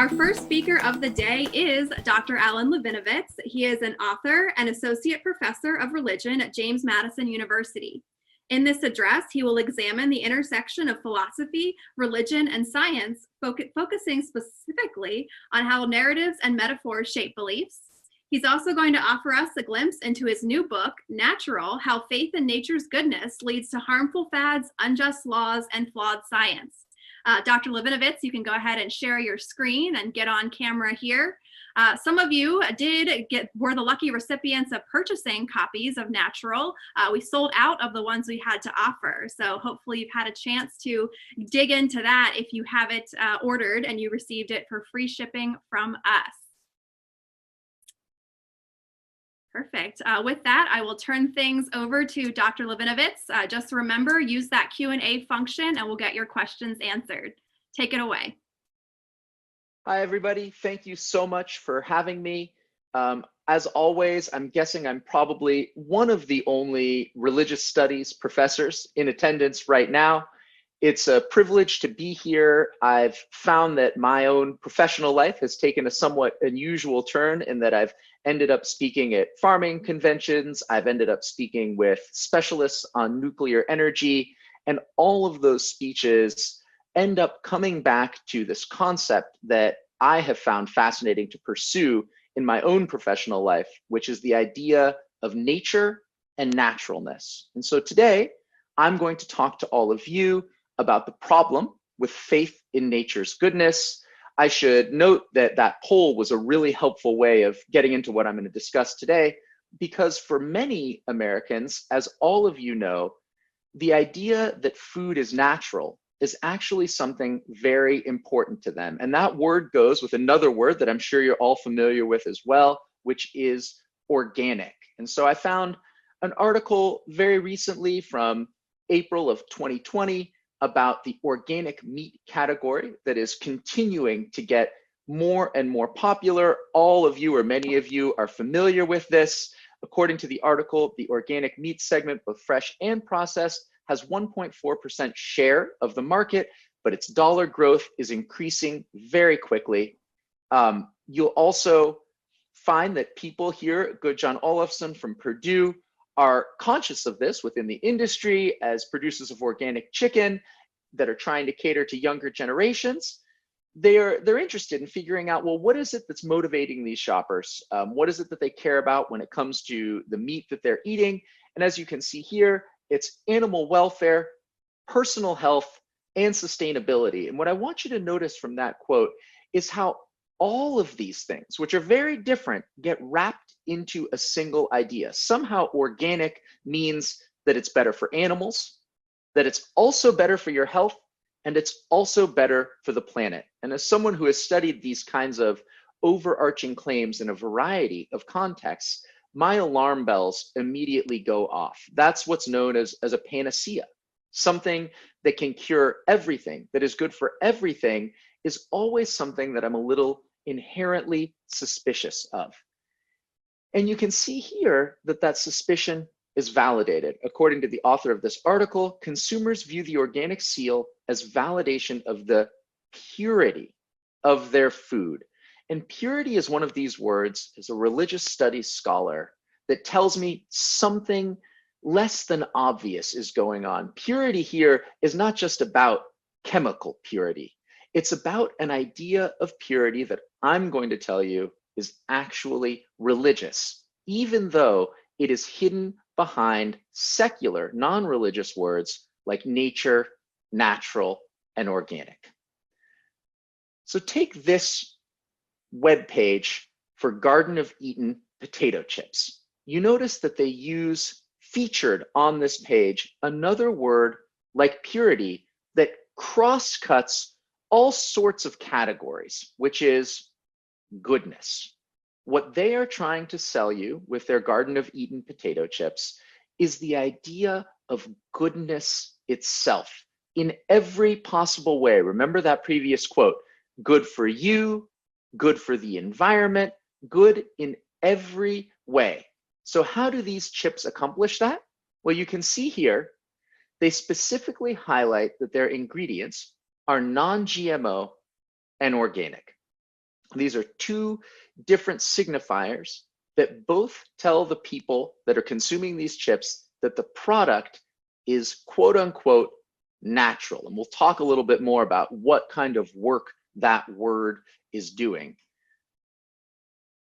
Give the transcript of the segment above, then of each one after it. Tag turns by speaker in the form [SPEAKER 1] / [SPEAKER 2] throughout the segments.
[SPEAKER 1] Our first speaker of the day is Dr. Alan Lavinovitz. He is an author and associate professor of religion at James Madison University. In this address, he will examine the intersection of philosophy, religion, and science, focusing specifically on how narratives and metaphors shape beliefs. He's also going to offer us a glimpse into his new book, Natural: How Faith in Nature's Goodness Leads to Harmful Fads, Unjust Laws, and Flawed Science. Dr. Levinovitz, you can go ahead and share your screen and get on camera here. Some of you were the lucky recipients of purchasing copies of Natural. We sold out of the ones we had to offer, so hopefully you've had a chance to dig into that if you have it ordered and you received it for free shipping from us. Perfect. With that, I will turn things over to Dr. Levinovitz. Just remember, use that Q&A function and we'll get your questions answered. Take it away.
[SPEAKER 2] Hi, everybody. Thank you so much for having me. As always, I'm guessing I'm probably one of the only religious studies professors in attendance right now. It's a privilege to be here. I've found that my own professional life has taken a somewhat unusual turn in that I've ended up speaking at farming conventions. I've ended up speaking with specialists on nuclear energy, and all of those speeches end up coming back to this concept that I have found fascinating to pursue in my own professional life, which is the idea of nature and naturalness. And so today, I'm going to talk to all of you about the problem with faith in nature's goodness. I should note that that poll was a really helpful way of getting into what I'm going to discuss today, because for many Americans, as all of you know, the idea that food is natural is actually something very important to them. And that word goes with another word that I'm sure you're all familiar with as well, which is organic. And so I found an article very recently from April of 2020 about the organic meat category that is continuing to get more and more popular. All of you, or many of you, are familiar with this. According to the article, the organic meat segment, both fresh and processed, has 1.4% share of the market, but its dollar growth is increasing very quickly. You'll also find that people here, good John Olafson from Purdue, are conscious of this within the industry as producers of organic chicken that are trying to cater to younger generations. They're interested in figuring out, well, what is it that's motivating these shoppers? What is it that they care about when it comes to the meat that they're eating? And as you can see here, it's animal welfare, personal health, and sustainability. And what I want you to notice from that quote is how all of these things, which are very different, get wrapped into a single idea. Somehow organic means that it's better for animals, that it's also better for your health, and it's also better for the planet. And as someone who has studied these kinds of overarching claims in a variety of contexts, my alarm bells immediately go off. That's what's known as a panacea. Something that can cure everything, that is good for everything, is always something that I'm a little inherently suspicious of. And you can see here that that suspicion is validated. According to the author of this article, consumers view the organic seal as validation of the purity of their food. And purity is one of these words, as a religious studies scholar, that tells me something less than obvious is going on. Purity here is not just about chemical purity. It's about an idea of purity that I'm going to tell you is actually religious, even though it is hidden behind secular, non-religious words like nature, natural, and organic. So take this web page for Garden of Eden potato chips. You notice that they use, featured on this page, another word like purity that cross-cuts all sorts of categories, which is goodness. What they are trying to sell you with their Garden of Eden potato chips is the idea of goodness itself in every possible way. Remember that previous quote, good for you, good for the environment, good in every way. So how do these chips accomplish that? Well, you can see here, they specifically highlight that their ingredients are non-GMO and organic. These are two different signifiers that both tell the people that are consuming these chips that the product is quote unquote natural. And we'll talk a little bit more about what kind of work that word is doing.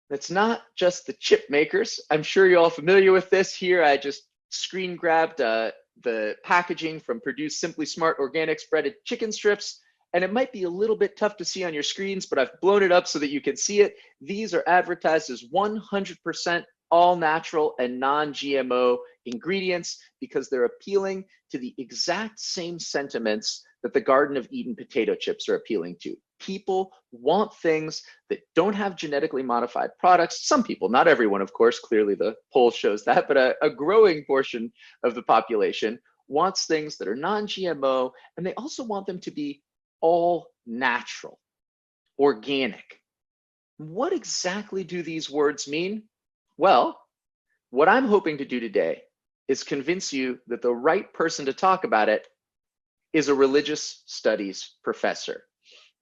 [SPEAKER 2] It's not just the chip makers. I'm sure you're all familiar with this. Here, I just screen grabbed the packaging from Purdue's Simply Smart Organics breaded chicken strips. And it might be a little bit tough to see on your screens, but I've blown it up so that you can see it. These are advertised as 100% all natural and non-GMO ingredients because they're appealing to the exact same sentiments that the Garden of Eden potato chips are appealing to. People want things that don't have genetically modified products. Some people, not everyone, of course, clearly the poll shows that, but a growing portion of the population wants things that are non-GMO, and they also want them to be all natural, organic. What exactly do these words mean? Well, what I'm hoping to do today is convince you that the right person to talk about it is a religious studies professor.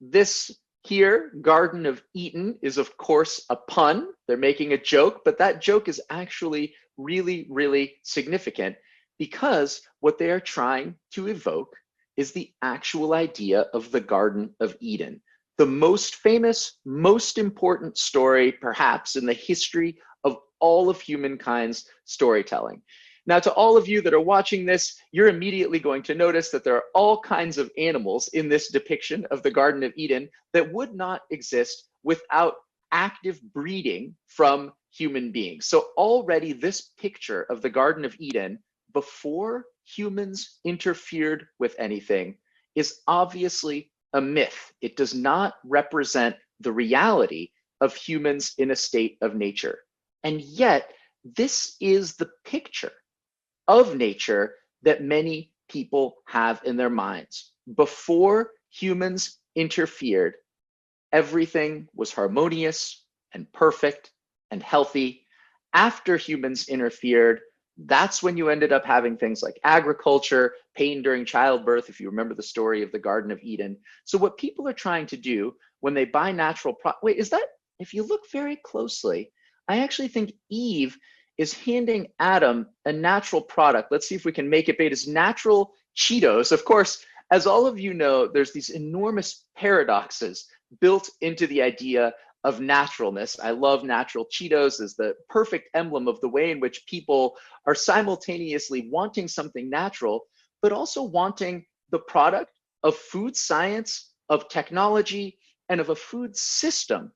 [SPEAKER 2] This here, Garden of Eden, is of course a pun. They're making a joke, but that joke is actually really, really significant because what they are trying to evoke is the actual idea of the Garden of Eden, the most famous, most important story, perhaps, in the history of all of humankind's storytelling. Now, to all of you that are watching this, you're immediately going to notice that there are all kinds of animals in this depiction of the Garden of Eden that would not exist without active breeding from human beings. So already this picture of the Garden of Eden before humans interfered with anything is obviously a myth. It does not represent the reality of humans in a state of nature. And yet, this is the picture of nature that many people have in their minds. Before humans interfered, everything was harmonious and perfect and healthy. After humans interfered, that's when you ended up having things like agriculture, pain during childbirth, if you remember the story of the Garden of Eden. So what people are trying to do when they buy natural wait, is that, if you look very closely, I actually think Eve is handing Adam a natural product. Let's see if we can make it bait. It's natural Cheetos. Of course, as all of you know, there's these enormous paradoxes built into the idea of naturalness. I love natural Cheetos as the perfect emblem of the way in which people are simultaneously wanting something natural, but also wanting the product of food science, of technology, and of a food system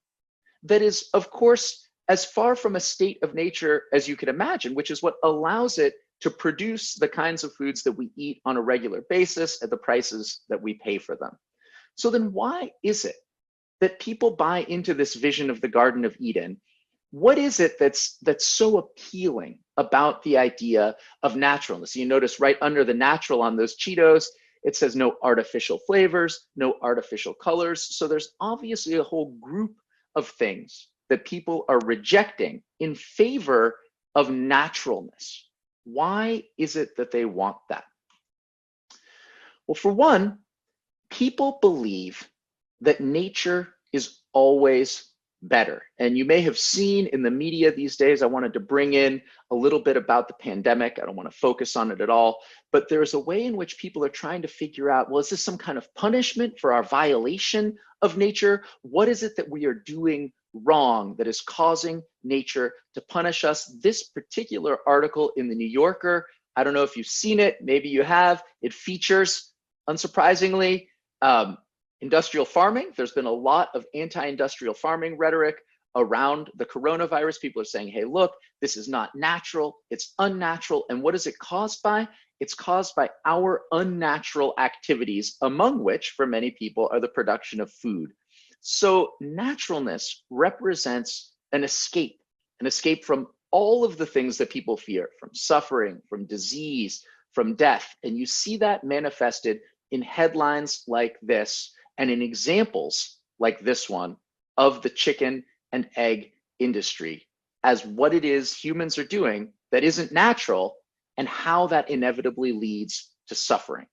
[SPEAKER 2] that is, of course, as far from a state of nature as you can imagine, which is what allows it to produce the kinds of foods that we eat on a regular basis at the prices that we pay for them. So then why is it that people buy into this vision of the Garden of Eden? What is it that's so appealing about the idea of naturalness? You notice right under the natural on those Cheetos, it says no artificial flavors, no artificial colors. So there's obviously a whole group of things that people are rejecting in favor of naturalness. Why is it that they want that? Well, for one, people believe that nature is always better. And you may have seen in the media these days, I wanted to bring in a little bit about the pandemic. I don't want to focus on it at all, but there's a way in which people are trying to figure out, well, is this some kind of punishment for our violation of nature? What is it that we are doing wrong that is causing nature to punish us? This particular article in the New Yorker, I don't know if you've seen it, maybe you have, it features, unsurprisingly, industrial farming. There's been a lot of anti-industrial farming rhetoric around the coronavirus. People are saying, hey, look, this is not natural, it's unnatural. And what is it caused by? It's caused by our unnatural activities, among which, for many people, are the production of food. So naturalness represents an escape from all of the things that people fear, from suffering, from disease, from death. And you see that manifested in headlines like this and in examples like this one of the chicken and egg industry as what it is humans are doing that isn't natural and how that inevitably leads to suffering.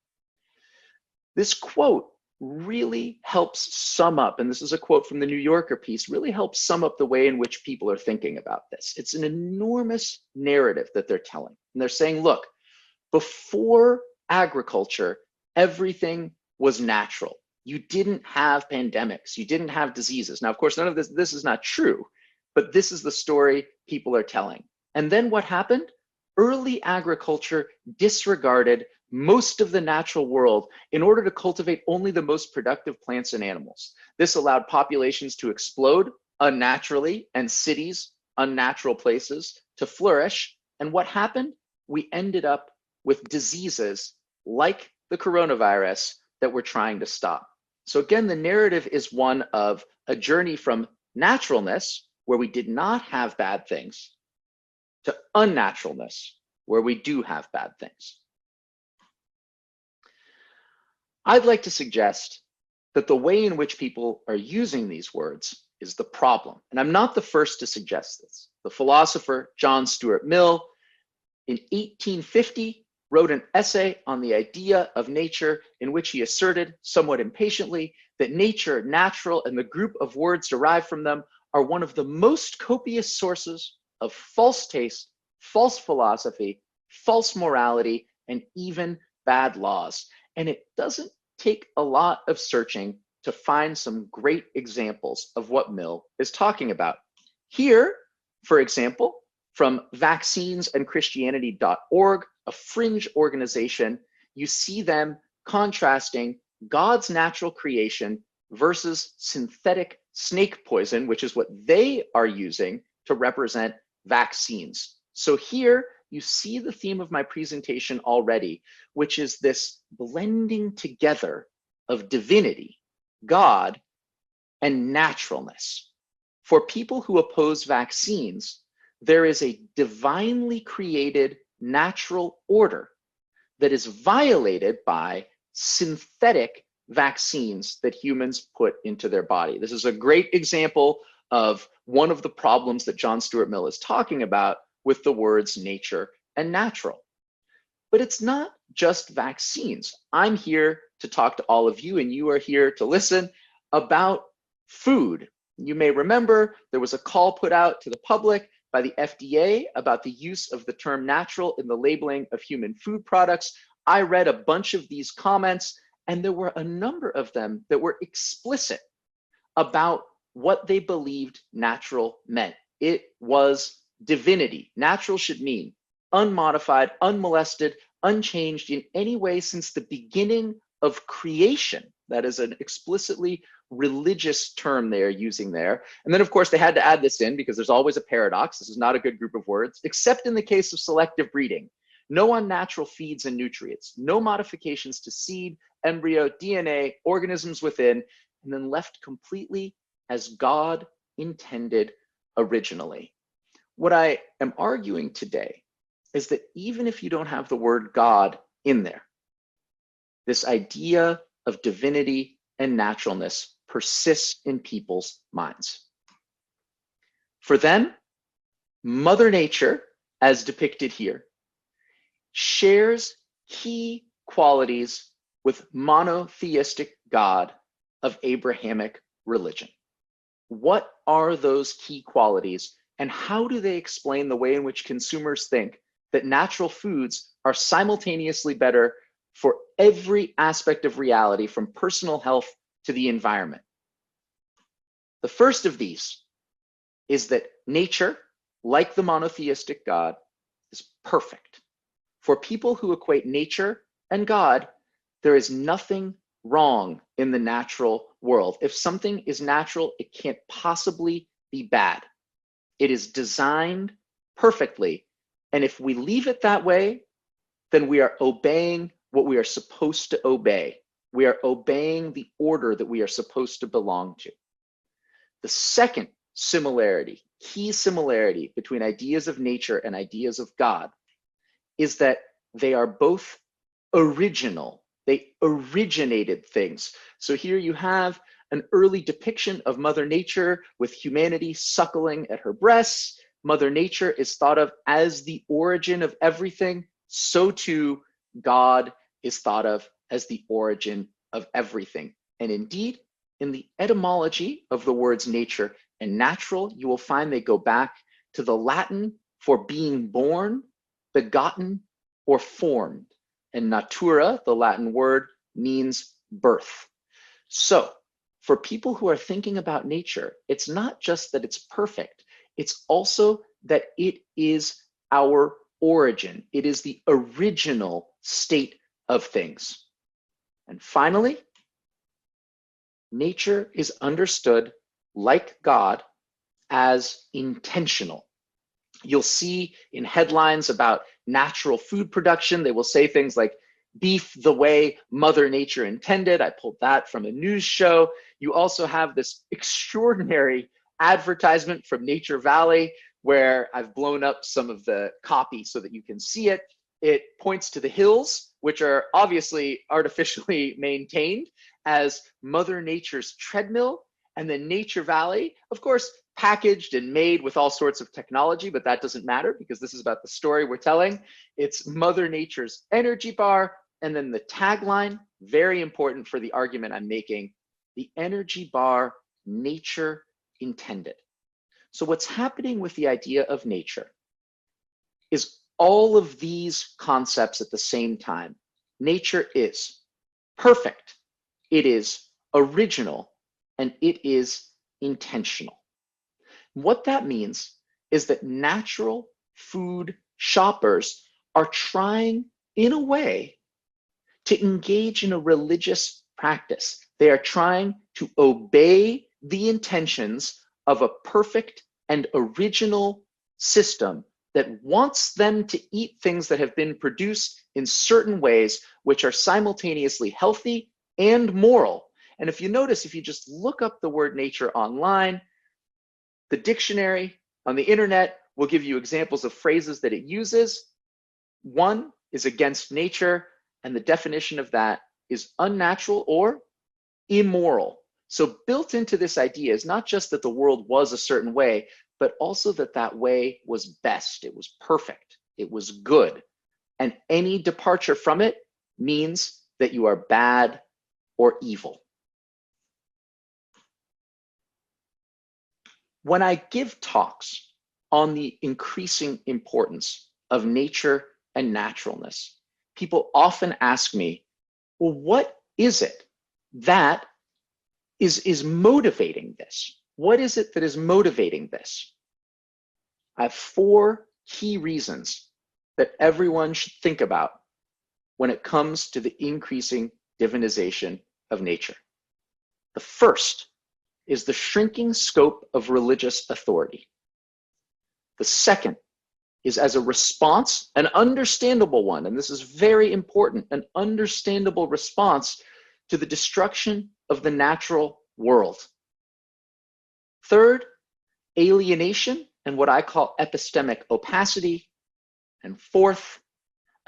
[SPEAKER 2] This quote really helps sum up, and this is a quote from the New Yorker piece, really helps sum up the way in which people are thinking about this. It's an enormous narrative that they're telling. And they're saying, look, before agriculture, everything was natural. You didn't have pandemics, you didn't have diseases. Now, of course, none of this is not true, but this is the story people are telling. And then what happened? Early agriculture disregarded most of the natural world in order to cultivate only the most productive plants and animals. This allowed populations to explode unnaturally and cities, unnatural places, to flourish. And what happened? We ended up with diseases like the coronavirus that we're trying to stop. So again, the narrative is one of a journey from naturalness, where we did not have bad things, to unnaturalness, where we do have bad things. I'd like to suggest that the way in which people are using these words is the problem. And I'm not the first to suggest this. The philosopher John Stuart Mill in 1850 wrote an essay on the idea of nature in which he asserted, somewhat impatiently, that nature, natural, and the group of words derived from them are one of the most copious sources of false taste, false philosophy, false morality, and even bad laws. And it doesn't take a lot of searching to find some great examples of what Mill is talking about. Here, for example, from vaccinesandchristianity.org, a fringe organization, you see them contrasting God's natural creation versus synthetic snake poison, which is what they are using to represent vaccines. So here you see the theme of my presentation already, which is this blending together of divinity, God, and naturalness. For people who oppose vaccines, there is a divinely created natural order that is violated by synthetic vaccines that humans put into their body. This is a great example of one of the problems that John Stuart Mill is talking about with the words nature and natural. But it's not just vaccines. I'm here to talk to all of you, and you are here to listen about food. You may remember there was a call put out to the public by the FDA about the use of the term natural in the labeling of human food products. I read a bunch of these comments, and there were a number of them that were explicit about what they believed natural meant. It was divinity. Natural should mean unmodified, unmolested, unchanged in any way since the beginning of creation. That is an explicitly religious term they are using there. And then, of course, they had to add this in because there's always a paradox. This is not a good group of words, except in the case of selective breeding. No unnatural feeds and nutrients, no modifications to seed, embryo, DNA, organisms within, and then left completely as God intended originally. What I am arguing today is that even if you don't have the word God in there, this idea of divinity and naturalness persists in people's minds. For them, Mother Nature, as depicted here, shares key qualities with monotheistic God of Abrahamic religion. What are those key qualities, and how do they explain the way in which consumers think that natural foods are simultaneously better for every aspect of reality, from personal health to the environment? The first of these is that nature, like the monotheistic God, is perfect. For people who equate nature and God, there is nothing wrong in the natural world. If something is natural, it can't possibly be bad. It is designed perfectly. And if we leave it that way, then we are obeying what we are supposed to obey. We are obeying the order that we are supposed to belong to. The second similarity, key similarity between ideas of nature and ideas of God is that they are both original. They originated things. So here you have an early depiction of Mother Nature with humanity suckling at her breasts. Mother Nature is thought of as the origin of everything. So too, God is thought of as the origin of everything. And indeed, in the etymology of the words nature and natural, you will find they go back to the Latin for being born, begotten, or formed. And natura, the Latin word, means birth. So for people who are thinking about nature, it's not just that it's perfect, it's also that it is our origin. It is the original state of things. And finally, nature is understood, like God, as intentional. You'll see in headlines about natural food production, they will say things like, beef the way Mother Nature intended. I pulled that from a news show. You also have this extraordinary advertisement from Nature Valley, where I've blown up some of the copy so that you can see it. It points to the hills, which are obviously artificially maintained, as Mother Nature's treadmill, and then Nature Valley, of course, packaged and made with all sorts of technology, but that doesn't matter because this is about the story we're telling. It's Mother Nature's energy bar, and then the tagline, very important for the argument I'm making, the energy bar nature intended. So what's happening with the idea of nature is all of these concepts at the same time. Nature is perfect, it is original, and it is intentional. What that means is that natural food shoppers are trying, in a way, to engage in a religious practice. They are trying to obey the intentions of a perfect and original system that wants them to eat things that have been produced in certain ways, which are simultaneously healthy and moral. And if you notice, if you just look up the word nature online, the dictionary on the internet will give you examples of phrases that it uses. One is against nature, and the definition of that is unnatural or immoral. So built into this idea is not just that the world was a certain way, but also that that way was best, it was perfect, it was good. And any departure from it means that you are bad or evil. When I give talks on the increasing importance of nature and naturalness, people often ask me, well, what is it that is motivating this? What is it that is motivating this? I have 4 key reasons that everyone should think about when it comes to the increasing divinization of nature. The first is the shrinking scope of religious authority. The second is as a response, an understandable one, and this is very important, an understandable response to the destruction of the natural world. Third, alienation and what I call epistemic opacity. And fourth,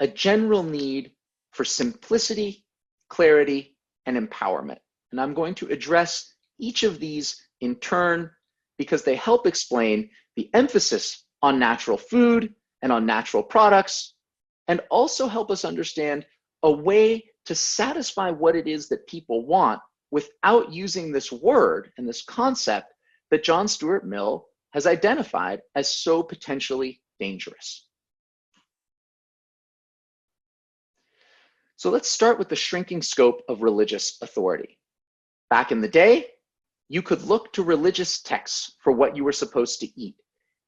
[SPEAKER 2] a general need for simplicity, clarity, and empowerment. And I'm going to address each of these in turn because they help explain the emphasis on natural food and on natural products, and also help us understand a way to satisfy what it is that people want without using this word and this concept that John Stuart Mill has identified as so potentially dangerous. So let's start with the shrinking scope of religious authority. Back in the day, you could look to religious texts for what you were supposed to eat.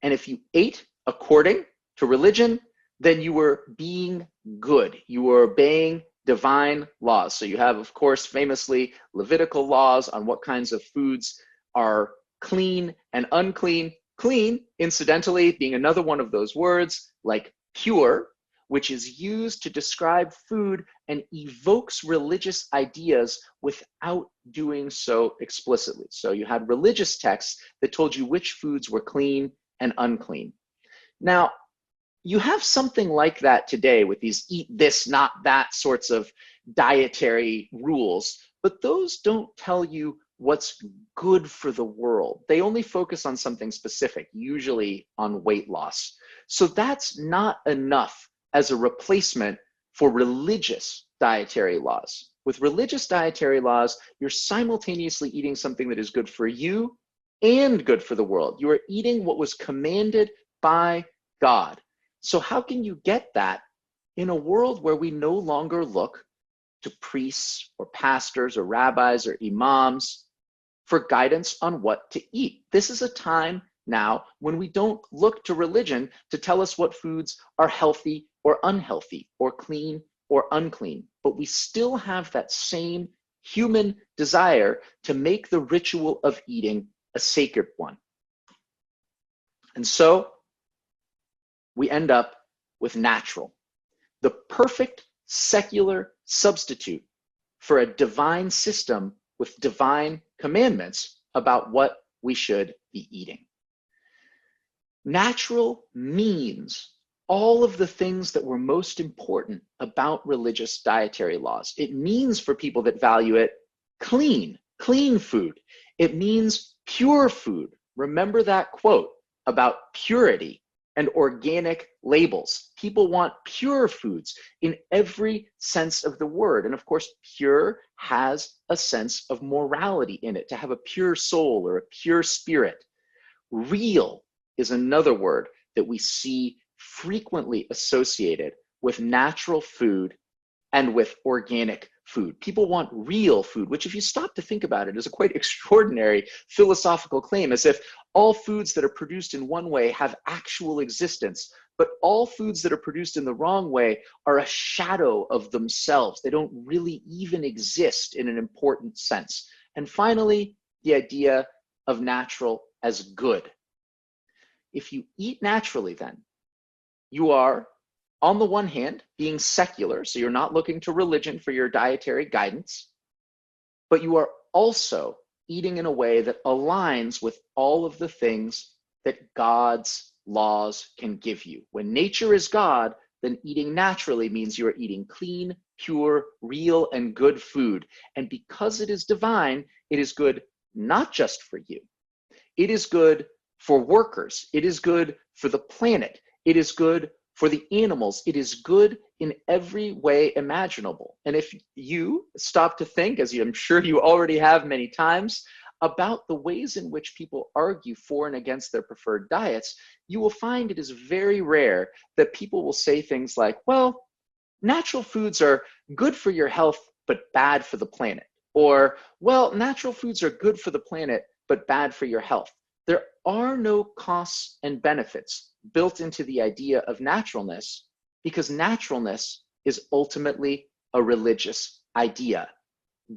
[SPEAKER 2] And if you ate according to religion, then you were being good. You were obeying divine laws. So you have, of course, famously Levitical laws on what kinds of foods are clean and unclean. Clean, incidentally, being another one of those words, like pure, which is used to describe food and evokes religious ideas without doing so explicitly. So you had religious texts that told you which foods were clean and unclean. Now, you have something like that today with these eat this, not that sorts of dietary rules, but those don't tell you what's good for the world. They only focus on something specific, usually on weight loss. So that's not enough as a replacement for religious dietary laws. With religious dietary laws, you're simultaneously eating something that is good for you and good for the world. You are eating what was commanded by God. So how can you get that in a world where we no longer look to priests or pastors or rabbis or imams for guidance on what to eat? This is a time now when we don't look to religion to tell us what foods are healthy or unhealthy or clean or unclean, but we still have that same human desire to make the ritual of eating a sacred one. And so we end up with natural, the perfect secular substitute for a divine system with divine commandments about what we should be eating. Natural means all of the things that were most important about religious dietary laws. It means, for people that value it, clean food. It means pure food. Remember that quote about purity and organic labels. People want pure foods in every sense of the word. And of course, pure has a sense of morality in it, to have a pure soul or a pure spirit. Real is another word that we see frequently associated with natural food and with organic food. People want real food, which, if you stop to think about it, is a quite extraordinary philosophical claim, as if all foods that are produced in one way have actual existence, but all foods that are produced in the wrong way are a shadow of themselves. They don't really even exist in an important sense. And finally, the idea of natural as good. If you eat naturally, then you are, on the one hand, being secular, so you're not looking to religion for your dietary guidance, but you are also eating in a way that aligns with all of the things that God's laws can give you. When nature is God, then eating naturally means you are eating clean, pure, real, and good food. And because it is divine, it is good not just for you. It is good for workers. It is good for the planet. It is good for the animals. It is good in every way imaginable. And if you stop to think, as I'm sure you already have many times, about the ways in which people argue for and against their preferred diets, you will find it is very rare that people will say things like, well, natural foods are good for your health, but bad for the planet. Or, well, natural foods are good for the planet, but bad for your health. There are no costs and benefits built into the idea of naturalness, because naturalness is ultimately a religious idea.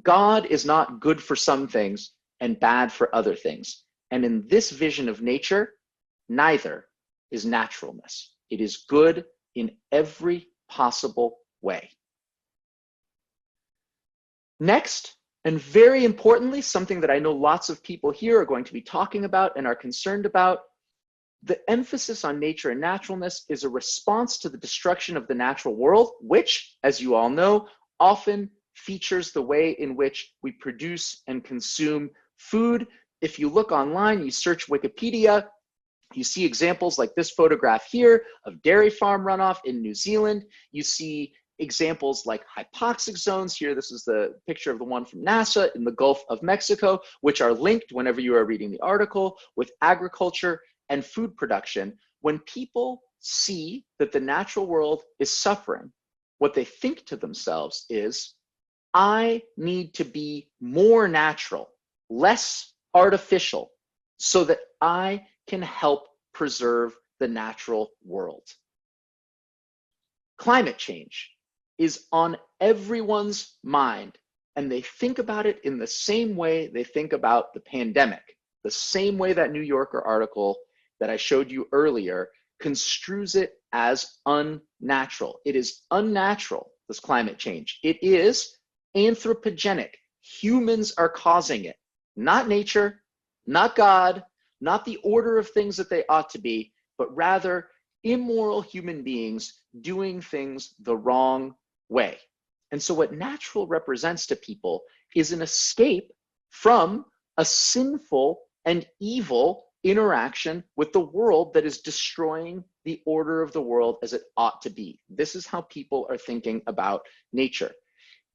[SPEAKER 2] God is not good for some things and bad for other things. And in this vision of nature, neither is naturalness. It is good in every possible way. Next, and very importantly, something that I know lots of people here are going to be talking about and are concerned about, the emphasis on nature and naturalness is a response to the destruction of the natural world, which, as you all know, often features the way in which we produce and consume food. If you look online, you search Wikipedia, you see examples like this photograph here of dairy farm runoff in New Zealand. You see examples like hypoxic zones here. This is the picture of the one from NASA in the Gulf of Mexico, which are linked, whenever you are reading the article, with agriculture and food production. When people see that the natural world is suffering, what they think to themselves is, I need to be more natural, less artificial, so that I can help preserve the natural world. Climate change is on everyone's mind, and they think about it in the same way they think about the pandemic, the same way that New Yorker article that I showed you earlier construes it as unnatural. It is unnatural, this climate change. It is anthropogenic. Humans are causing it, not nature, not God, not the order of things that they ought to be, but rather immoral human beings doing things the wrong way. And so what natural represents to people is an escape from a sinful and evil interaction with the world that is destroying the order of the world as it ought to be. This is how people are thinking about nature.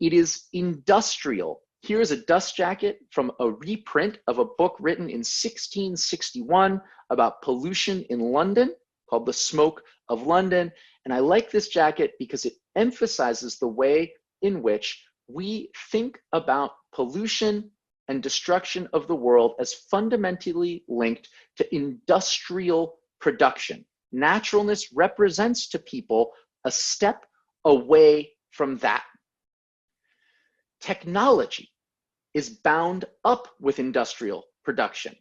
[SPEAKER 2] It is industrial. Here is a dust jacket from a reprint of a book written in 1661 about pollution in London called The Smoke of London. And I like this jacket because it emphasizes the way in which we think about pollution and destruction of the world as fundamentally linked to industrial production. Naturalness represents to people a step away from that. Technology is bound up with industrial production.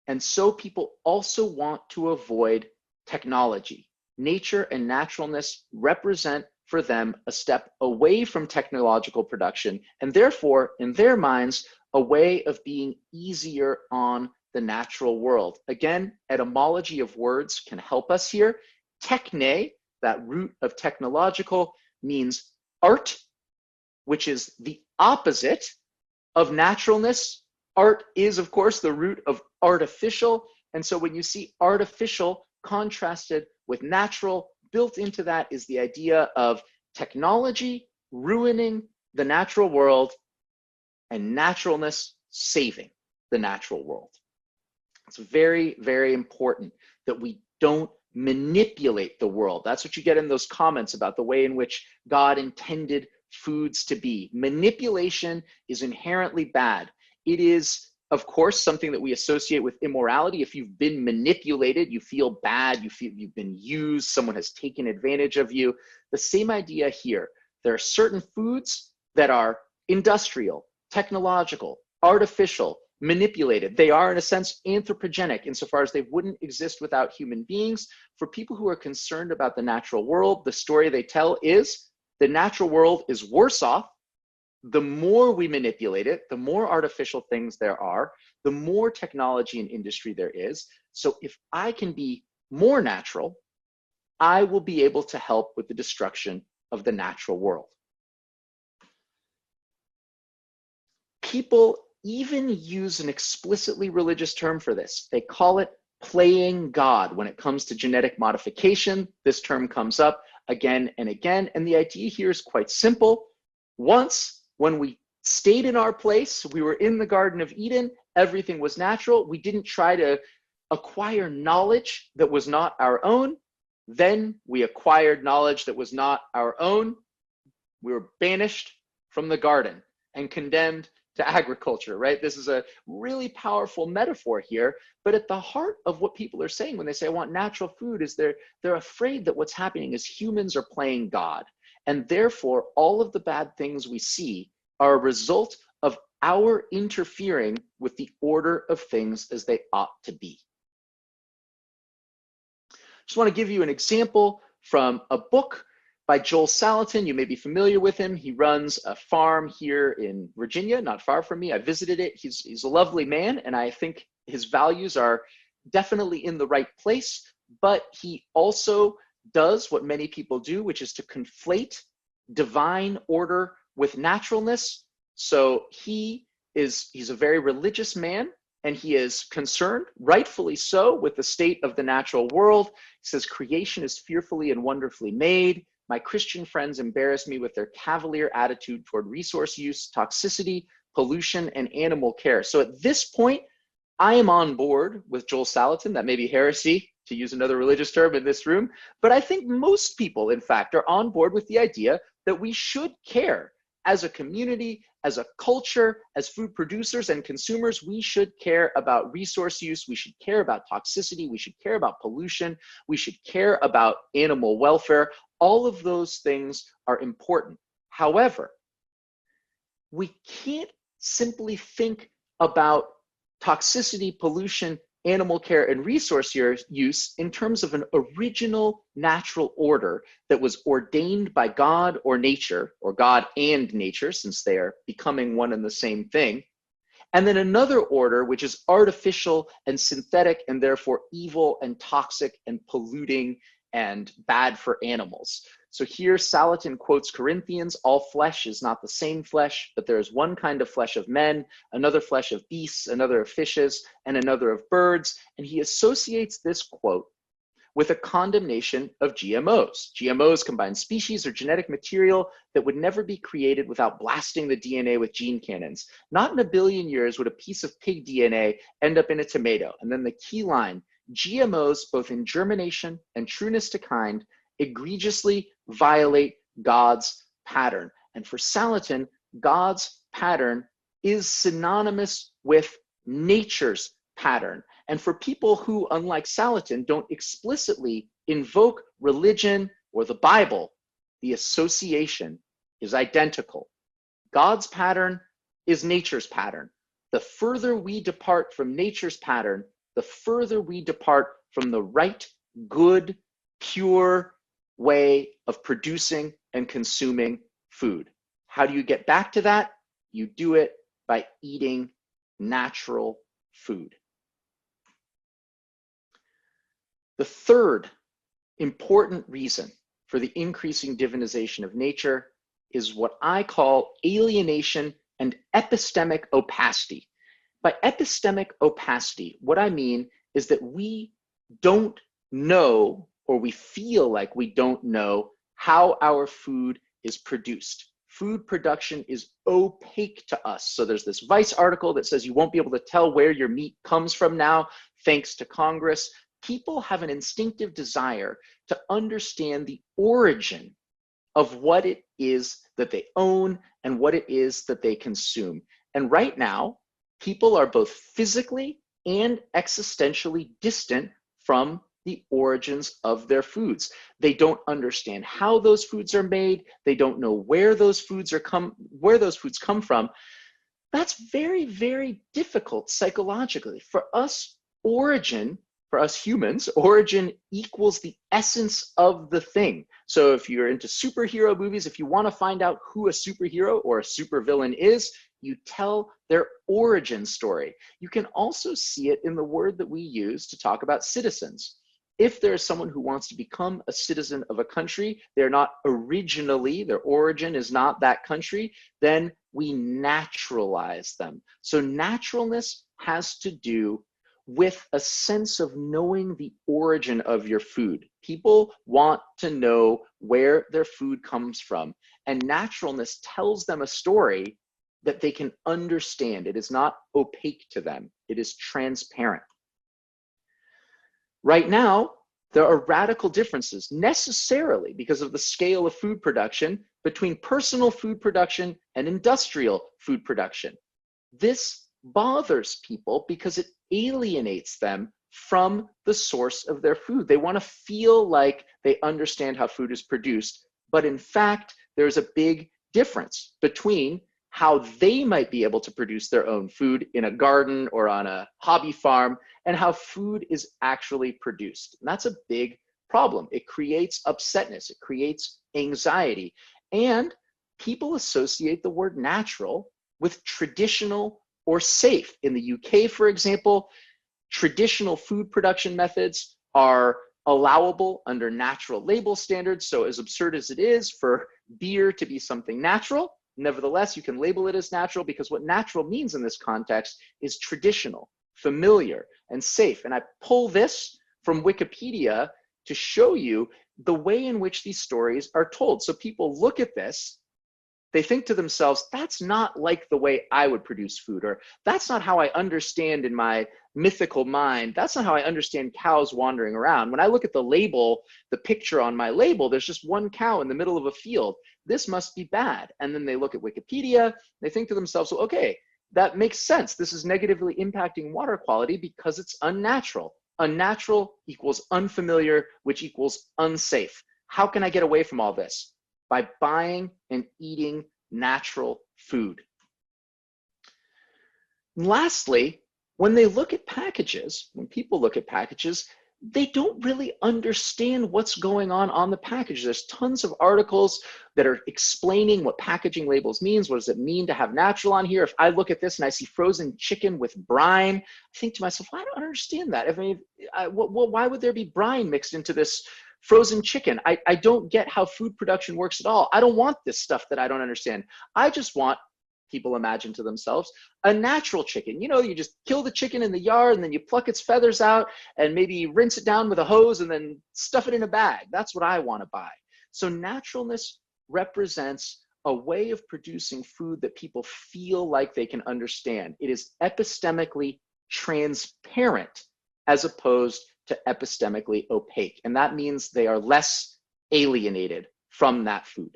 [SPEAKER 2] And so people also want to avoid technology. Nature and naturalness represent for them a step away from technological production, and therefore, in their minds, a way of being easier on the natural world. Again, etymology of words can help us here. Techne, that root of technological, means art, which is the opposite of naturalness. Art is, of course, the root of artificial. And so when you see artificial contrasted with natural, built into that is the idea of technology ruining the natural world and naturalness saving the natural world. It's very, very important that we don't manipulate the world. That's what you get in those comments about the way in which God intended foods to be. Manipulation is inherently bad. It is, of course, something that we associate with immorality. If you've been manipulated, you feel bad, you feel you've been used, someone has taken advantage of you. The same idea here. There are certain foods that are industrial, technological, artificial, manipulated. They are, in a sense, anthropogenic insofar as they wouldn't exist without human beings. For people who are concerned about the natural world, the story they tell is the natural world is worse off. The more we manipulate it, the more artificial things there are, the more technology and industry there is. So if I can be more natural, I will be able to help with the destruction of the natural world. People even use an explicitly religious term for this. They call it playing God. When it comes to genetic modification, this term comes up again and again. And the idea here is quite simple. Once, when we stayed in our place, we were in the Garden of Eden, everything was natural. We didn't try to acquire knowledge that was not our own. Then we acquired knowledge that was not our own. We were banished from the garden and condemned to agriculture, right? This is a really powerful metaphor here, but at the heart of what people are saying when they say, I want natural food, is they're afraid that what's happening is humans are playing God. And therefore, all of the bad things we see are a result of our interfering with the order of things as they ought to be. Just want to give you an example from a book by Joel Salatin. You may be familiar with him. He runs a farm here in Virginia, not far from me. I visited it. He's a lovely man, and I think his values are definitely in the right place, but he also does what many people do, which is to conflate divine order with naturalness. So he's a very religious man, and he is concerned, rightfully so, with the state of the natural world. He says, creation is fearfully and wonderfully made. My Christian friends embarrass me with their cavalier attitude toward resource use, toxicity, pollution, and animal care. So at this point, I am on board with Joel Salatin. That may be heresy, to use another religious term in this room, but I think most people, in fact, are on board with the idea that we should care as a community, as a culture, as food producers and consumers. We should care about resource use. We should care about toxicity. We should care about pollution. We should care about animal welfare. All of those things are important. However, we can't simply think about toxicity, pollution, animal care, and resource use in terms of an original natural order that was ordained by God or nature, or God and nature, since they are becoming one and the same thing, and then another order which is artificial and synthetic and therefore evil and toxic and polluting and bad for animals. So here Salatin quotes Corinthians, all flesh is not the same flesh, but there is one kind of flesh of men, another flesh of beasts, another of fishes, and another of birds. And he associates this quote with a condemnation of GMOs. GMOs combine species or genetic material that would never be created without blasting the DNA with gene cannons. Not in a billion years would a piece of pig DNA end up in a tomato. And then the key line, GMOs, both in germination and trueness to kind, egregiously violate God's pattern. And for Salatin, God's pattern is synonymous with nature's pattern. And for people who, unlike Salatin, don't explicitly invoke religion or the Bible, the association is identical. God's pattern is nature's pattern. The further we depart from nature's pattern, the further we depart from the right, good, pure way of producing and consuming food. How do you get back to that? You do it by eating natural food. The third important reason for the increasing divinization of nature is what I call alienation and epistemic opacity. By epistemic opacity, what I mean is that we don't know, or we feel like we don't know, how our food is produced. Food production is opaque to us. So there's this Vice article that says you won't be able to tell where your meat comes from now, thanks to Congress. People have an instinctive desire to understand the origin of what it is that they own and what it is that they consume. And right now, people are both physically and existentially distant from the origins of their foods. They don't understand how those foods are made. They don't know where those foods come from. That's very, very difficult psychologically. For us, humans, origin equals the essence of the thing. So if you're into superhero movies, if you want to find out who a superhero or a supervillain is, you tell their origin story. You can also see it in the word that we use to talk about citizens. If there's someone who wants to become a citizen of a country, they're not originally, their origin is not that country, then we naturalize them. So naturalness has to do with a sense of knowing the origin of your food. People want to know where their food comes from, and naturalness tells them a story that they can understand. It is not opaque to them. It is transparent. Right now, there are radical differences, necessarily because of the scale of food production, between personal food production and industrial food production. This bothers people because it alienates them from the source of their food. They want to feel like they understand how food is produced, but in fact, there's a big difference between how they might be able to produce their own food in a garden or on a hobby farm and how food is actually produced. And that's a big problem. It creates upsetness, it creates anxiety, and people associate the word natural with traditional or safe. In the UK, for example, traditional food production methods are allowable under natural label standards. So as absurd as it is for beer to be something natural, nevertheless, you can label it as natural because what natural means in this context is traditional, familiar, and safe. And I pull this from Wikipedia to show you the way in which these stories are told. So people look at this, they think to themselves, that's not like the way I would produce food, or that's not how I understand in my mythical mind. That's not how I understand cows wandering around. When I look at the label, the picture on my label, there's just one cow in the middle of a field. This must be bad. And then they look at Wikipedia, they think to themselves, well, okay, that makes sense. This is negatively impacting water quality because it's unnatural. Unnatural equals unfamiliar, which equals unsafe. How can I get away from all this? By buying and eating natural food. And lastly, when they look at packages, when people look at packages, they don't really understand what's going on the package. There's tons of articles that are explaining what packaging labels means. What does it mean to have natural on here? If I look at this and I see frozen chicken with brine, I think to myself, well, I don't understand that. I mean, why would there be brine mixed into this frozen chicken? I don't get how food production works at all. I don't want this stuff that I don't understand. I just want people imagine to themselves, a natural chicken. You know, you just kill the chicken in the yard and then you pluck its feathers out and maybe rinse it down with a hose and then stuff it in a bag. That's what I want to buy. So naturalness represents a way of producing food that people feel like they can understand. It is epistemically transparent as opposed to epistemically opaque. And that means they are less alienated from that food.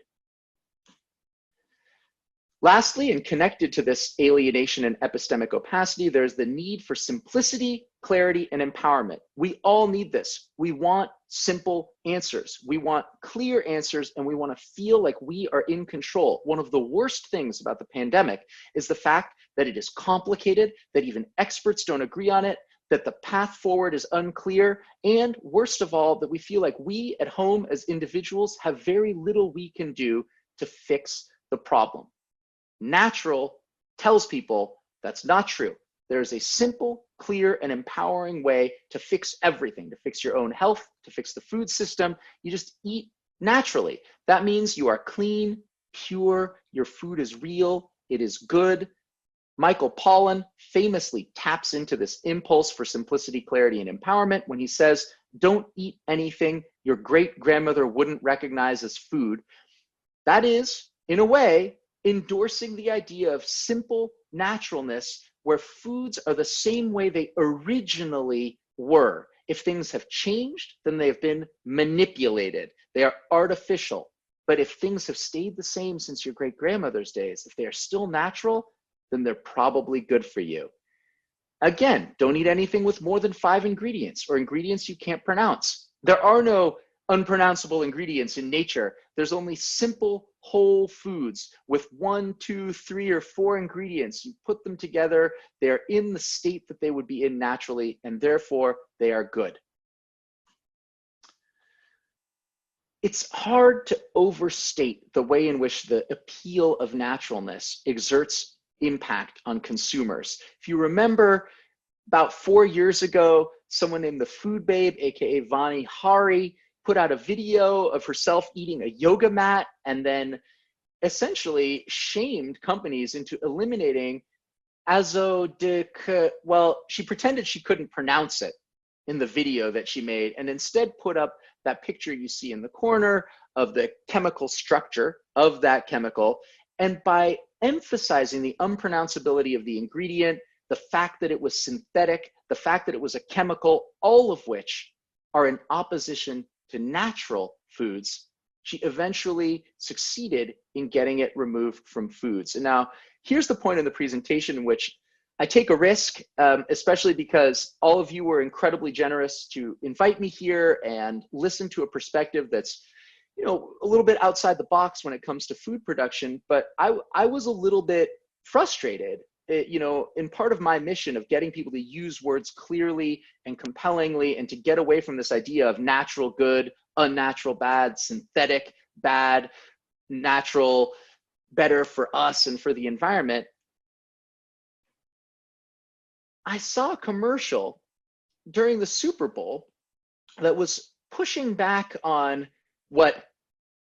[SPEAKER 2] Lastly, and connected to this alienation and epistemic opacity, there's the need for simplicity, clarity, and empowerment. We all need this. We want simple answers. We want clear answers, and we want to feel like we are in control. One of the worst things about the pandemic is the fact that it is complicated, that even experts don't agree on it, that the path forward is unclear, and worst of all, that we feel like we at home as individuals have very little we can do to fix the problem. Natural tells people that's not true. There is a simple, clear, and empowering way to fix everything, to fix your own health, to fix the food system. You just eat naturally. That means you are clean, pure, your food is real, it is good. Michael Pollan famously taps into this impulse for simplicity, clarity, and empowerment when he says, don't eat anything your great-grandmother wouldn't recognize as food. That is, in a way, endorsing the idea of simple naturalness where foods are the same way they originally were. If things have changed, then they have been manipulated. They are artificial. But if things have stayed the same since your great-grandmother's days, if they are still natural, then they're probably good for you. Again, don't eat anything with more than 5 ingredients or ingredients you can't pronounce. There are no unpronounceable ingredients in nature. There's only simple whole foods with 1, 2, 3, or 4 ingredients. You put them together, they're in the state that they would be in naturally, and therefore they are good. It's hard to overstate the way in which the appeal of naturalness exerts impact on consumers. If you remember, about 4 years ago, someone named the Food Babe, aka Vani Hari, put out a video of herself eating a yoga mat and then essentially shamed companies into eliminating well, she pretended she couldn't pronounce it in the video that she made and instead put up that picture you see in the corner of the chemical structure of that chemical. And by emphasizing the unpronounceability of the ingredient, the fact that it was synthetic, the fact that it was a chemical, all of which are in opposition to natural foods, she eventually succeeded in getting it removed from foods. And now here's the point in the presentation in which I take a risk, especially because all of you were incredibly generous to invite me here and listen to a perspective that's, you know, a little bit outside the box when it comes to food production. But I was a little bit frustrated, you know, in part of my mission of getting people to use words clearly and compellingly and to get away from this idea of natural good, unnatural bad, synthetic bad, natural better for us and for the environment. I saw a commercial during the Super Bowl that was pushing back on what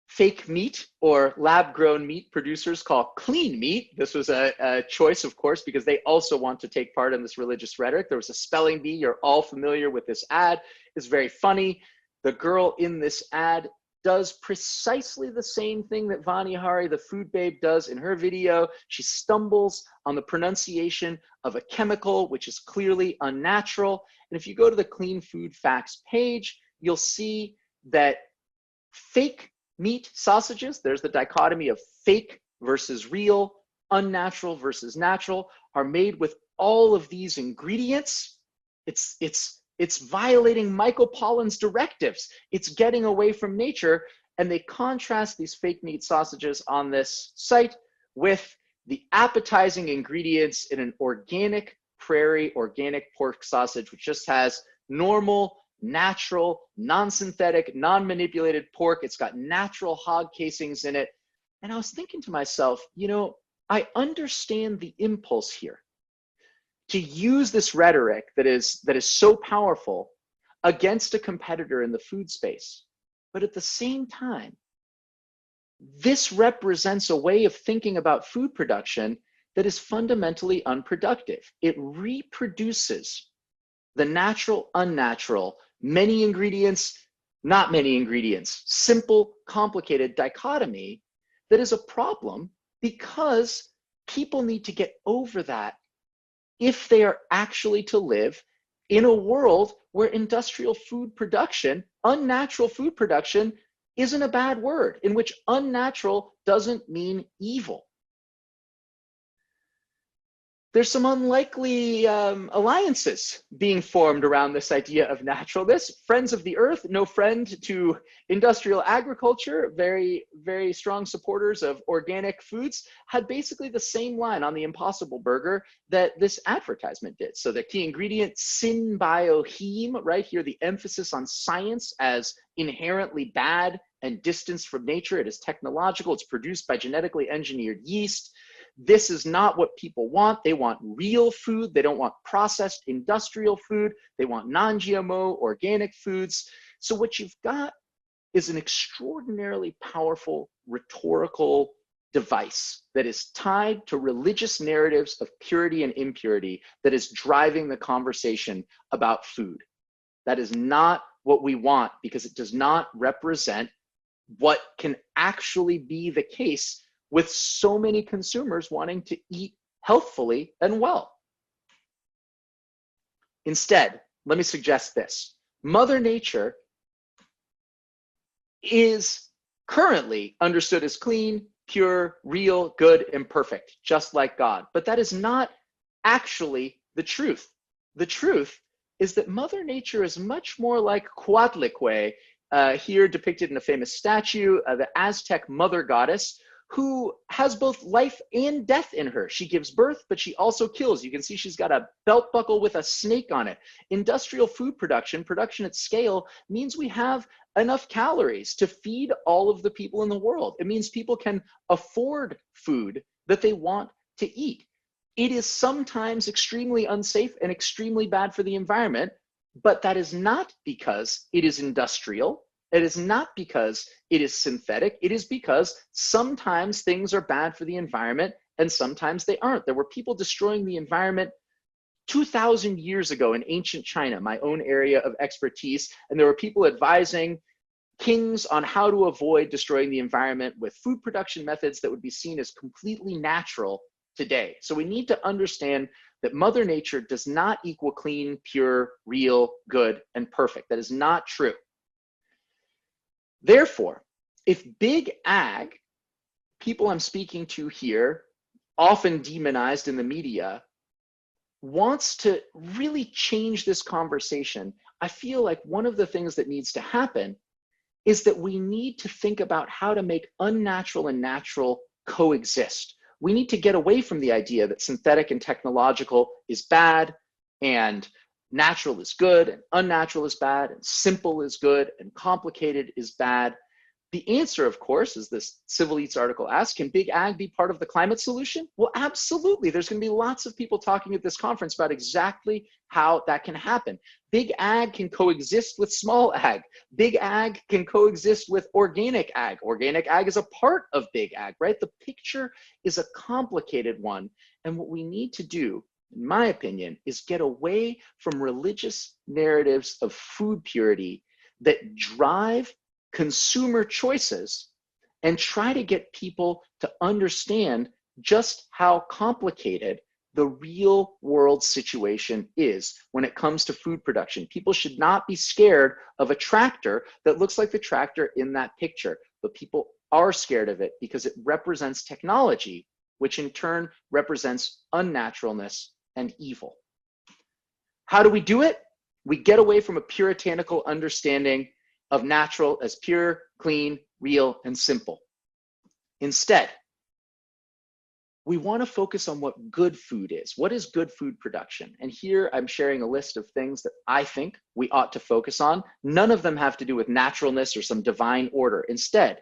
[SPEAKER 2] fake meat or lab-grown meat producers call clean meat. This was a choice, of course, because they also want to take part in this religious rhetoric. There was a spelling bee. You're all familiar with this ad. It's very funny. The girl in this ad does precisely the same thing that Vani Hari, the Food Babe, does in her video. She stumbles on the pronunciation of a chemical, which is clearly unnatural. And if you go to the Clean Food Facts page, you'll see that fake meat sausages, there's the dichotomy of fake versus real, unnatural versus natural, are made with all of these ingredients. It's violating Michael Pollan's directives. It's getting away from nature. And they contrast these fake meat sausages on this site with the appetizing ingredients in an organic prairie, organic pork sausage, which just has normal, natural, non-synthetic, non-manipulated pork. It's got natural hog casings in it. And I was thinking to myself, you know, I understand the impulse here to use this rhetoric that is so powerful against a competitor in the food space. But at the same time, this represents a way of thinking about food production that is fundamentally unproductive. It reproduces the natural, unnatural, many ingredients, not many ingredients, simple, complicated dichotomy that is a problem because people need to get over that if they are actually to live in a world where industrial food production, unnatural food production, isn't a bad word, in which unnatural doesn't mean evil. There's some unlikely alliances being formed around this idea of naturalness. Friends of the earth, no friend to industrial agriculture, very, very strong supporters of organic foods, had basically the same line on the Impossible Burger that this advertisement did. So the key ingredient, synbioheme, right here, the emphasis on science as inherently bad and distanced from nature. It is technological, it's produced by genetically engineered yeast. This is not what people want. They want real food. They don't want processed industrial food. They want non-GMO organic foods. So what you've got is an extraordinarily powerful rhetorical device that is tied to religious narratives of purity and impurity that is driving the conversation about food. That is not what we want because it does not represent what can actually be the case with so many consumers wanting to eat healthfully and well. Instead, let me suggest this. Mother Nature is currently understood as clean, pure, real, good, and perfect, just like God. But that is not actually the truth. The truth is that Mother Nature is much more like Coatlicue, here depicted in a famous statue, the Aztec mother goddess, who has both life and death in her. She gives birth, but she also kills. You can see she's got a belt buckle with a snake on it. Industrial food production, production at scale, means we have enough calories to feed all of the people in the world. It means people can afford food that they want to eat. It is sometimes extremely unsafe and extremely bad for the environment, but that is not because it is industrial. It is not because it is synthetic. It is because sometimes things are bad for the environment and sometimes they aren't. There were people destroying the environment 2,000 years ago in ancient China, my own area of expertise, and there were people advising kings on how to avoid destroying the environment with food production methods that would be seen as completely natural today. So we need to understand that Mother Nature does not equal clean, pure, real, good, and perfect. That is not true. Therefore, if big ag, people I'm speaking to here, often demonized in the media, wants to really change this conversation, I feel like one of the things that needs to happen is that we need to think about how to make unnatural and natural coexist. We need to get away from the idea that synthetic and technological is bad and natural is good and unnatural is bad and simple is good and complicated is bad. The answer, of course, as this Civil Eats article asks, can big ag be part of the climate solution? Well, absolutely. There's going to be lots of people talking at this conference about exactly how that can happen. Big ag can coexist with small ag. Big ag can coexist with organic ag. Organic ag is a part of big ag, right? The picture is a complicated one. And what we need to do, in my opinion, is get away from religious narratives of food purity that drive consumer choices and try to get people to understand just how complicated the real world situation is when it comes to food production. People should not be scared of a tractor that looks like the tractor in that picture, but people are scared of it because it represents technology, which in turn represents unnaturalness and evil. How do we do it? We get away from a puritanical understanding of natural as pure, clean, real, and simple. Instead, we want to focus on what good food is. What is good food production? And here I'm sharing a list of things that I think we ought to focus on. None of them have to do with naturalness or some divine order. Instead,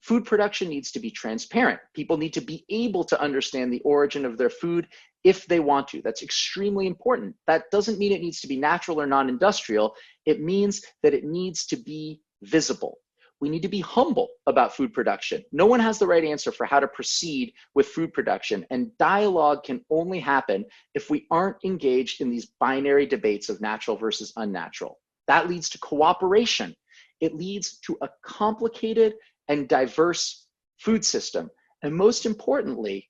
[SPEAKER 2] food production needs to be transparent. People need to be able to understand the origin of their food if they want to. That's extremely important. That doesn't mean it needs to be natural or non-industrial. It means that it needs to be visible. We need to be humble about food production. No one has the right answer for how to proceed with food production, and dialogue can only happen if we aren't engaged in these binary debates of natural versus unnatural. That leads to cooperation. It leads to a complicated and diverse food system. And most importantly,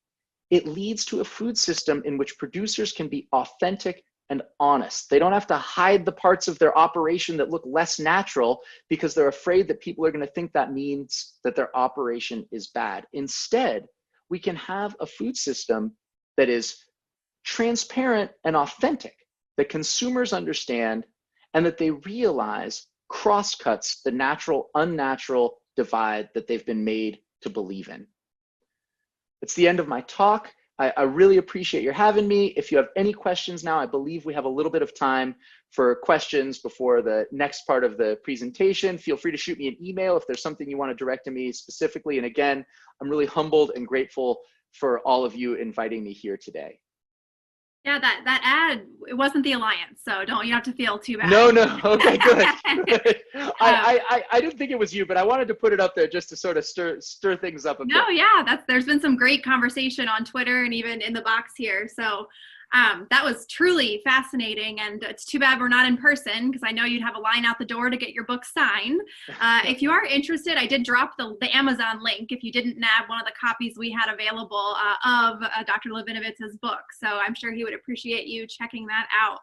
[SPEAKER 2] it leads to a food system in which producers can be authentic and honest. They don't have to hide the parts of their operation that look less natural because they're afraid that people are going to think that means that their operation is bad. Instead, we can have a food system that is transparent and authentic, that consumers understand, and that they realize crosscuts the natural unnatural divide that they've been made to believe in. It's the end of my talk. I really appreciate your having me. If you have any questions now, I believe we have a little bit of time for questions before the next part of the presentation. Feel free to shoot me an email if there's something you want to direct to me specifically. And again, I'm really humbled and grateful for all of you inviting me here today.
[SPEAKER 1] Yeah, that ad, it wasn't the Alliance, so you don't have to feel too bad.
[SPEAKER 2] No, okay, good. I didn't think it was you, but I wanted to put it up there just to sort of stir things up a bit.
[SPEAKER 1] No, yeah, there's been some great conversation on Twitter and even in the box here. So that was truly fascinating, and it's too bad we're not in person because I know you'd have a line out the door to get your book signed. If you are interested, I did drop the Amazon link if you didn't nab one of the copies we had available of Dr. Lavinovitz's book. So I'm sure he would appreciate you checking that out.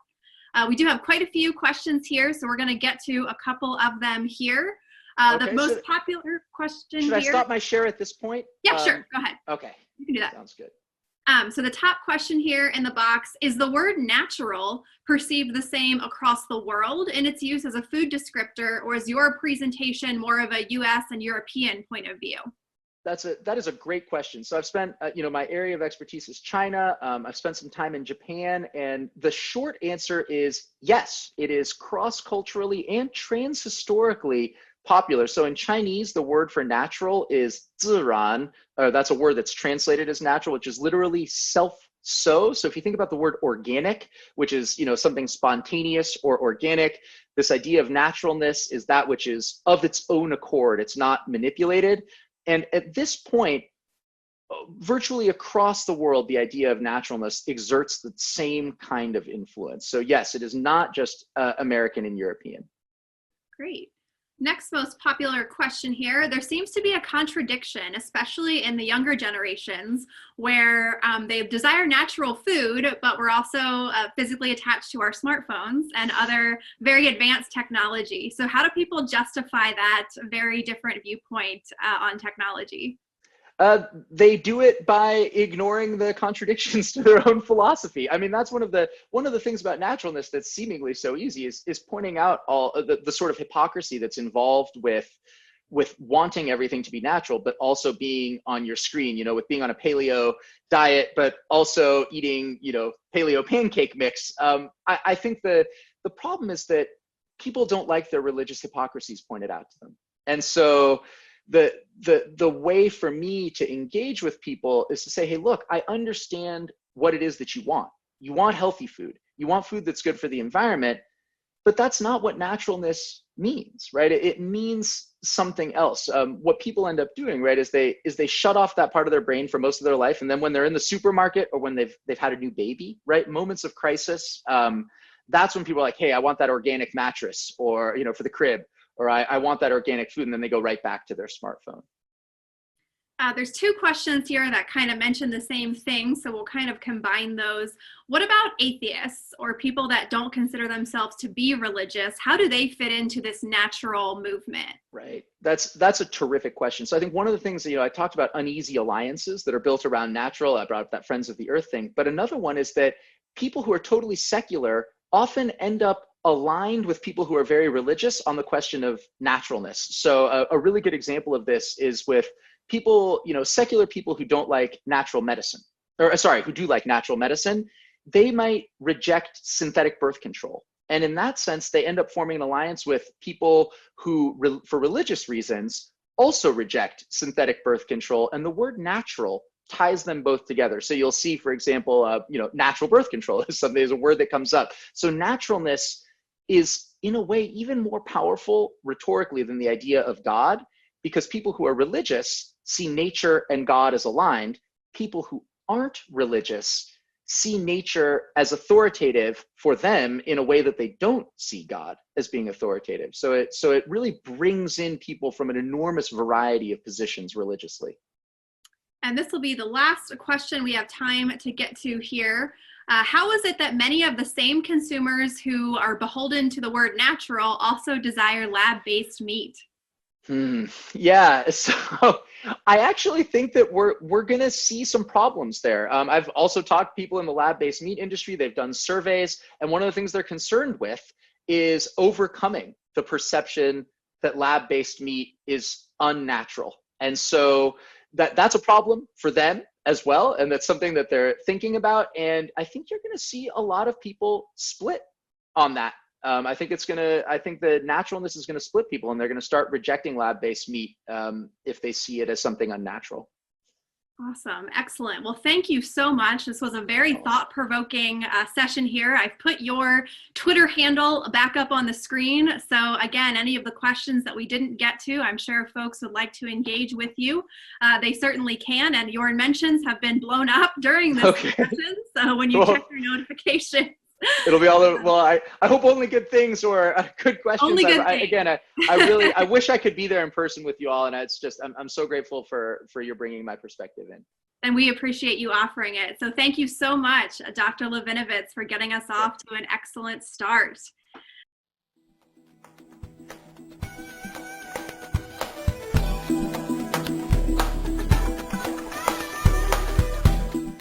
[SPEAKER 1] We do have quite a few questions here, so we're going to get to a couple of them here.
[SPEAKER 2] Okay,
[SPEAKER 1] the most popular question here.
[SPEAKER 2] Should I stop my share at this point?
[SPEAKER 1] Yeah, sure. Go ahead.
[SPEAKER 2] Okay.
[SPEAKER 1] You can do that.
[SPEAKER 2] Sounds good.
[SPEAKER 1] So the top question here in the box is the word natural perceived the same across the world in its use as a food descriptor, or is your presentation more of a US and European point of view?
[SPEAKER 2] That is a great question. So I've spent, my area of expertise is China. I've spent some time in Japan, and the short answer is yes, it is cross-culturally and trans-historically popular. So in Chinese, the word for natural is 自然. That's a word that's translated as natural, which is literally self-so. So if you think about the word organic, which is something spontaneous or organic, this idea of naturalness is that which is of its own accord. It's not manipulated. And at this point, virtually across the world, the idea of naturalness exerts the same kind of influence. So yes, it is not just American and European.
[SPEAKER 1] Great. Next most popular question here. There seems to be a contradiction, especially in the younger generations, where they desire natural food, but we're also physically attached to our smartphones and other very advanced technology. So how do people justify that very different viewpoint on technology?
[SPEAKER 2] They do it by ignoring the contradictions to their own philosophy. I mean, that's one of the things about naturalness that's seemingly so easy is pointing out all the sort of hypocrisy that's involved with wanting everything to be natural, but also being on your screen, with being on a paleo diet, but also eating, paleo pancake mix. I think the problem is that people don't like their religious hypocrisies pointed out to them. And so the way for me to engage with people is to say, hey, look, I understand what it is that you want. You want healthy food. You want food that's good for the environment, but that's not what naturalness means, right? It means something else. What people end up doing, right, is they shut off that part of their brain for most of their life, and then when they're in the supermarket or when they've had a new baby, right, moments of crisis, that's when people are like, hey, I want that organic mattress, or for the crib, or I want that organic food, and then they go right back to their smartphone.
[SPEAKER 1] There's two questions here that kind of mention the same thing, so we'll kind of combine those. What about atheists or people that don't consider themselves to be religious? How do they fit into this natural movement?
[SPEAKER 2] Right. That's a terrific question. So I think one of the things that, I talked about uneasy alliances that are built around natural. I brought up that Friends of the Earth thing, but another one is that people who are totally secular often end up aligned with people who are very religious on the question of naturalness. So a really good example of this is with people, secular people who don't like natural medicine, who do like natural medicine. They might reject synthetic birth control. And in that sense, they end up forming an alliance with people who, for religious reasons, also reject synthetic birth control. And the word natural ties them both together. So you'll see, for example, natural birth control is a word that comes up. So naturalness is, in a way, even more powerful rhetorically than the idea of God, because people who are religious see nature and God as aligned. People who aren't religious see nature as authoritative for them in a way that they don't see God as being authoritative. So it really brings in people from an enormous variety of positions religiously.
[SPEAKER 1] And this will be the last question we have time to get to here. How is it that many of the same consumers who are beholden to the word natural also desire lab-based meat?
[SPEAKER 2] Yeah, so I actually think that we're gonna see some problems there. I've also talked to people in the lab-based meat industry. They've done surveys, and one of the things they're concerned with is overcoming the perception that lab-based meat is unnatural. And so that's a problem for them as well, and that's something that they're thinking about. And I think you're gonna see a lot of people split on that. I think the naturalness is going to split people, and they're going to start rejecting lab-based meat if they see it as something unnatural.
[SPEAKER 1] Awesome. Excellent. Well, thank you so much. This was a very thought-provoking session here. I've put your Twitter handle back up on the screen. So again, any of the questions that we didn't get to, I'm sure folks would like to engage with you. They certainly can. And your mentions have been blown up during this session. So when you check your notifications,
[SPEAKER 2] it'll be all well. I hope only good things or good questions.
[SPEAKER 1] Only good things.
[SPEAKER 2] Again, I wish I could be there in person with you all, and it's just I'm so grateful for your bringing my perspective in.
[SPEAKER 1] And we appreciate you offering it. So thank you so much, Dr. Lavinovitz, for getting us off to an excellent start.